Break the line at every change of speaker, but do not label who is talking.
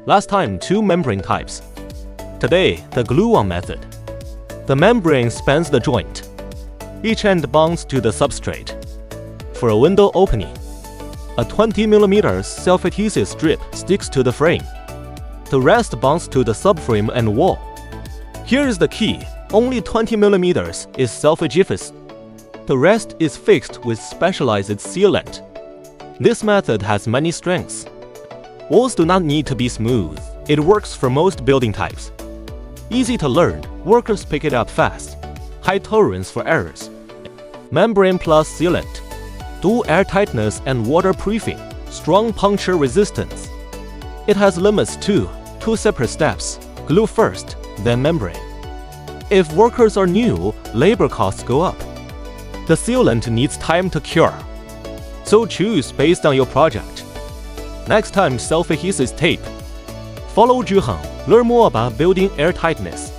Last time, 2 membrane types. Today, the glue-on method. The membrane spans the joint. Each end bonds to the substrate. For a window opening, a 20 mm self-adhesive strip sticks to the frame. The rest bonds to the subframe and wall. Here is the key: only 20 mm is self-adhesive. The rest is fixed with specialized sealant. This method has many strengths. Walls do not need to be smooth. It works for most building types. Easy to learn, workers pick it up fast. High tolerance for errors. Membrane plus sealant. Dual airtightness and waterproofing. Strong puncture resistance. It has limits too. 2 separate steps. Glue first, then membrane. If workers are new, labor costs go up. The sealant needs time to cure. So choose based on your project. Next time, self-adhesive tape. Follow Zhuheng. Learn more about building airtightness.